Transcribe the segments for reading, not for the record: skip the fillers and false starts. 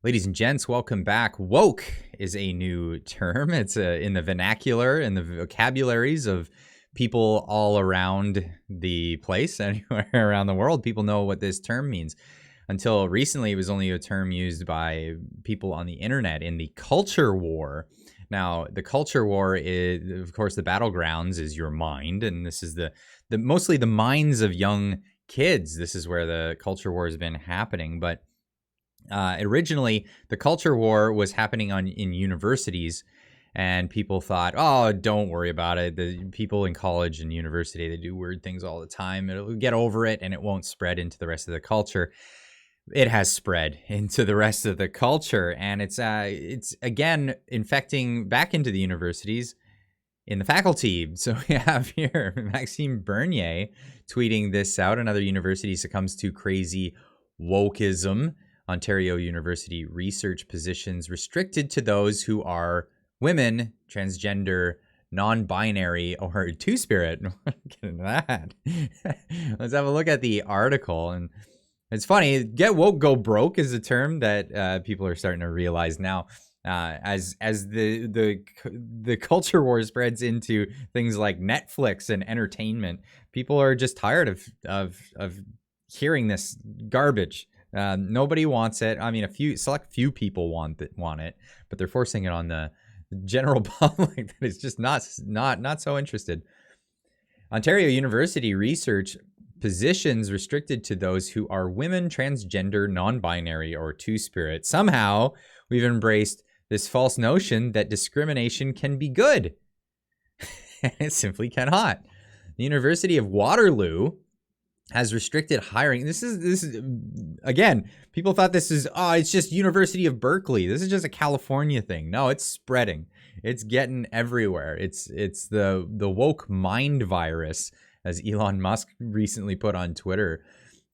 Ladies and gents, welcome back. Woke is a new term. It's in the vernacular and the vocabularies of people all around the place, anywhere around the world. People know what this term means. Until recently, it was only a term used by people on the internet in the culture war. Now, the culture war is, of course, the battlegrounds is your mind, and this is the mostly the minds of young kids. This is where the culture war has been happening, but originally, the culture war was happening in universities, and people thought, "Oh, don't worry about it. The people in college and university, they do weird things all the time. It'll get over it, and it won't spread into the rest of the culture." It has spread into the rest of the culture, and it's again infecting back into the universities in the faculty. So we have here Maxime Bernier tweeting this out. Another university succumbs to crazy wokeism. Ontario University research positions restricted to those who are women, transgender, non-binary, or two-spirit. Get into that. Let's have a look at the article. And it's funny, get woke, go broke is a term that people are starting to realize now. As the culture war spreads into things like Netflix and entertainment, people are just tired of hearing this garbage. Nobody wants it. I mean, select few people want it, but they're forcing it on the general public that is just not so interested. Ontario University research positions restricted to those who are women, transgender, non-binary, or two-spirit. Somehow, we've embraced this false notion that discrimination can be good. It simply cannot. The University of Waterloo has restricted hiring. This is again, people thought this is it's just University of Berkeley. This is just a California thing. No, it's spreading. It's getting everywhere. It's the woke mind virus, as Elon Musk recently put on Twitter.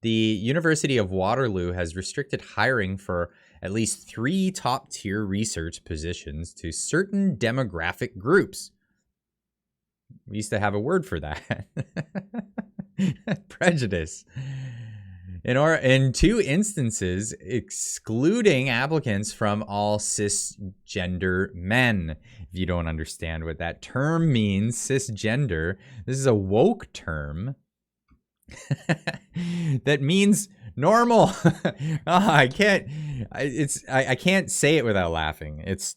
The University of Waterloo has restricted hiring for at least 3 top-tier research positions to certain demographic groups. We used to have a word for that. Prejudice. In 2 instances, excluding applicants from all cisgender men. If you don't understand what that term means, cisgender, this is a woke term that means normal. I can't say it without laughing. It's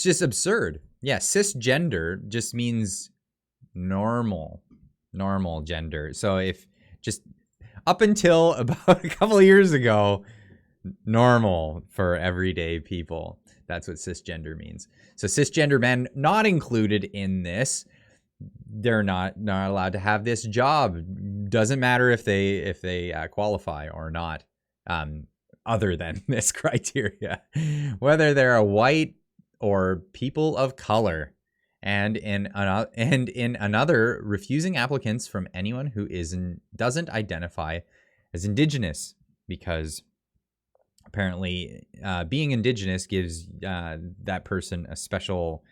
just absurd. Yeah, cisgender just means normal gender. So if just up until about a couple of years ago, normal for everyday people. That's what cisgender means. So cisgender men not included in this. They're not allowed to have this job. Doesn't matter if they qualify or not. Other than this criteria, whether they're a white or people of color. And in another, refusing applicants from anyone who doesn't identify as Indigenous, because apparently being Indigenous gives that person a special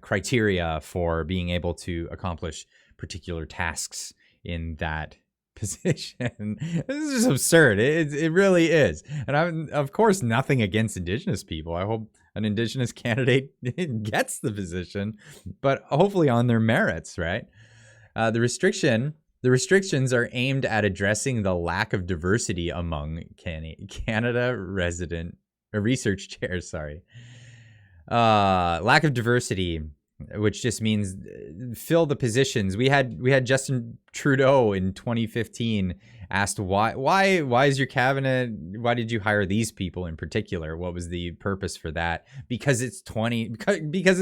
criteria for being able to accomplish particular tasks in that position. This is just absurd. It really is. And I'm, of course, nothing against Indigenous people. I hope an Indigenous candidate gets the position, but hopefully on their merits, right? The restrictions are aimed at addressing the lack of diversity among Canada resident research chairs. Lack of diversity, which just means fill the positions. We had Justin Trudeau in 2015 asked why is your cabinet, why did you hire these people in particular? What was the purpose for that? Because it's 2015, because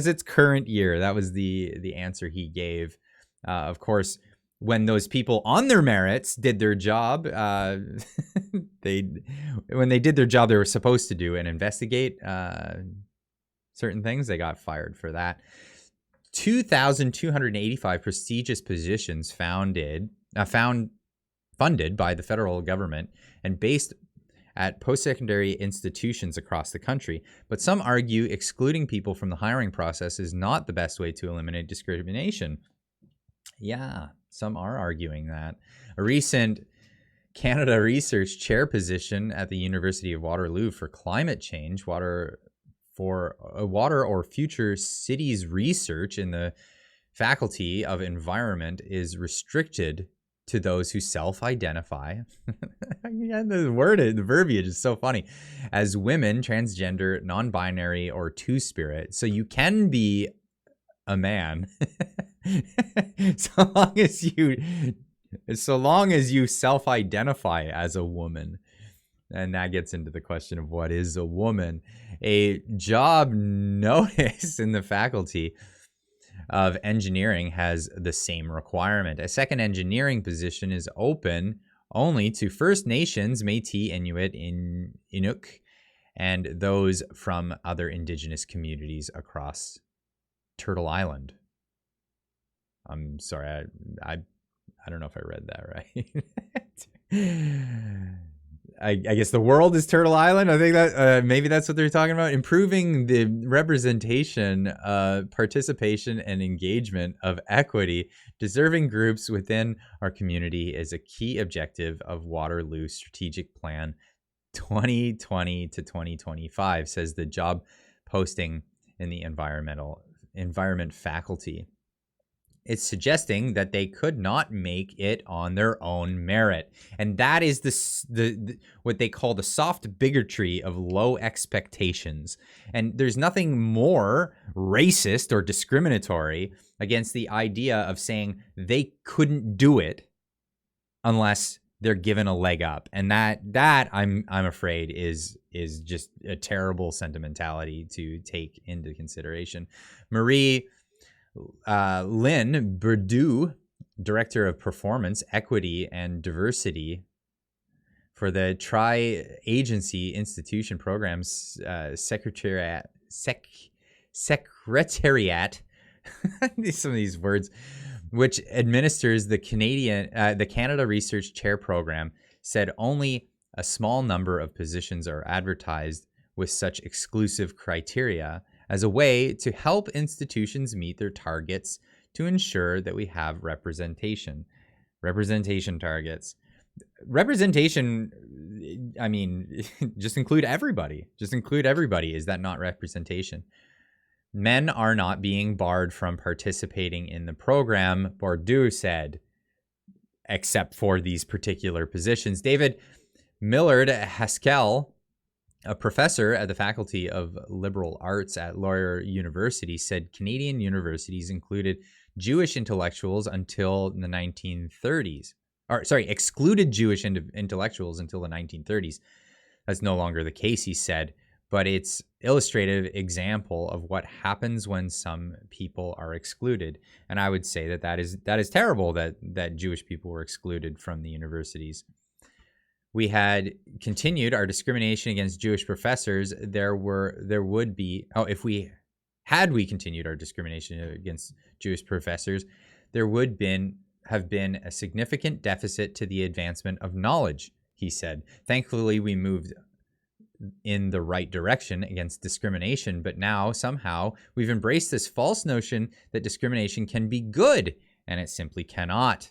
it's current year. That was the answer he gave. Of course, when those people on their merits did their job, when they did their job they were supposed to do and investigate certain things, they got fired for that. 2,285 prestigious positions funded by the federal government and based at post-secondary institutions across the country. But some argue excluding people from the hiring process is not the best way to eliminate discrimination. Yeah, some are arguing that. A recent Canada Research Chair position at the University of Waterloo for climate change, water or future cities research in the Faculty of Environment is restricted to those who self-identify. Yeah, the verbiage is so funny. As women, transgender, non-binary, or two-spirit. So you can be a man so long as you self-identify as a woman. And that gets into the question of what is a woman. A job notice in the Faculty of Engineering has the same requirement. A second engineering position is open only to First Nations, Métis, Inuit, Inuk, and those from other Indigenous communities across Turtle Island. I'm sorry, I don't know if I read that right. I guess the world is Turtle Island. I think that maybe that's what they're talking about. Improving the representation, participation, and engagement of equity, deserving groups within our community is a key objective of Waterloo Strategic Plan 2020 to 2025, says the job posting in the environment faculty. It's suggesting that they could not make it on their own merit. And that is the what they call the soft bigotry of low expectations. And there's nothing more racist or discriminatory against the idea of saying they couldn't do it unless they're given a leg up. And that I'm afraid is just a terrible sentimentality to take into consideration. Marie Lynn Berdu, Director of Performance, Equity, and Diversity for the Tri-Agency Institution Programs Secretariat, some of these words, which administers the Canada Research Chair Program, said only a small number of positions are advertised with such exclusive criteria as a way to help institutions meet their targets to ensure that we have representation. Representation targets. Representation, I mean, just include everybody. Just include everybody. Is that not representation? Men are not being barred from participating in the program, Bordeaux said, except for these particular positions. David Millard Haskell, a professor at the Faculty of Liberal Arts at Laurier University, said Canadian universities included Jewish intellectuals until the 1930s. Excluded Jewish intellectuals until the 1930s. That's no longer the case, he said, but it's illustrative example of what happens when some people are excluded. And I would say that is terrible that Jewish people were excluded from the universities. We had continued our discrimination against Jewish professors. If we continued our discrimination against Jewish professors, there would have been a significant deficit to the advancement of knowledge, he said. Thankfully, we moved in the right direction against discrimination, but now somehow we've embraced this false notion that discrimination can be good, and it simply cannot.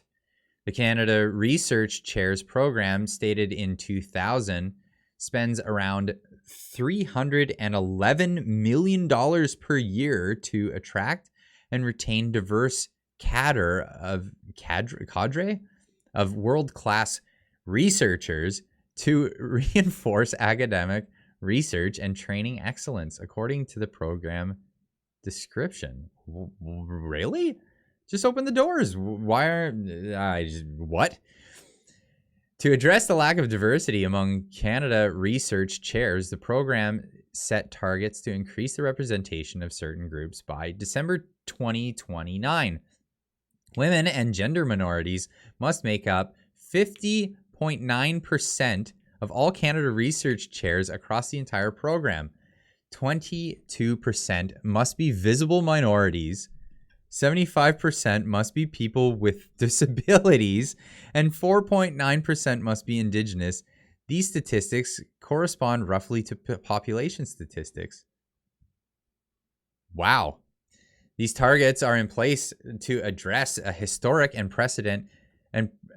The Canada Research Chairs Program, stated in 2000, spends around $311 million per year to attract and retain diverse cadre of world-class researchers to reinforce academic research and training excellence, according to the program description. Really? Just open the doors. What? To address the lack of diversity among Canada Research Chairs, the program set targets to increase the representation of certain groups by December 2029. Women and gender minorities must make up 50.9% of all Canada Research Chairs across the entire program. 22% must be visible minorities. 75% must be people with disabilities, and 4.9% must be Indigenous. These statistics correspond roughly to population statistics. Wow. These targets are in place to address a historic and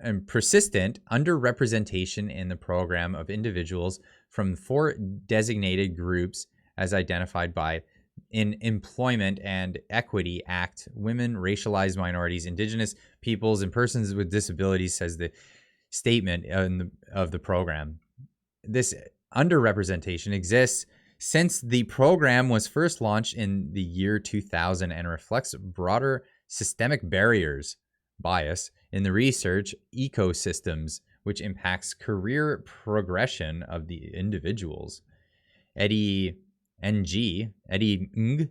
and persistent underrepresentation in the program of individuals from 4 designated groups as identified by in Employment and Equity Act, women, racialized minorities, indigenous peoples, and persons with disabilities, says the statement of the program. This underrepresentation exists since the program was first launched in the year 2000 and reflects broader systemic bias in the research ecosystems, which impacts career progression of the individuals. Eddie Ng,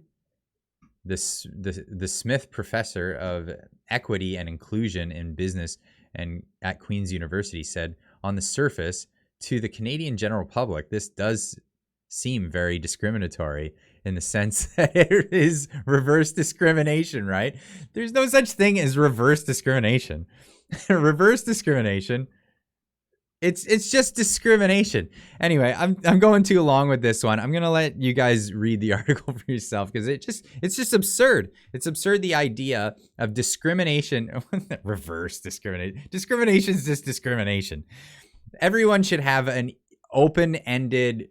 the Smith Professor of Equity and Inclusion in Business and at Queen's University, said, on the surface, to the Canadian general public, this does seem very discriminatory in the sense that it is reverse discrimination, right? There's no such thing as reverse discrimination. Reverse discrimination, it's just discrimination. Anyway, I'm going too long with this one. I'm gonna let you guys read the article for yourself because it's just absurd. It's absurd, the idea of discrimination. Reverse discrimination. Discrimination is just discrimination. Everyone should have an open-ended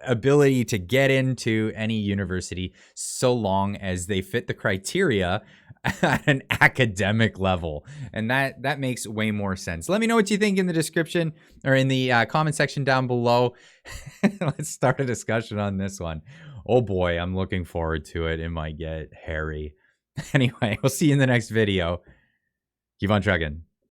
ability to get into any university so long as they fit the criteria at an academic level, and that makes way more sense. Let me know what you think in the description or in the comment section down below. Let's start a discussion on this one. Oh boy, I'm looking forward to it. It might get hairy. Anyway, we'll see you in the next video. Keep on trucking.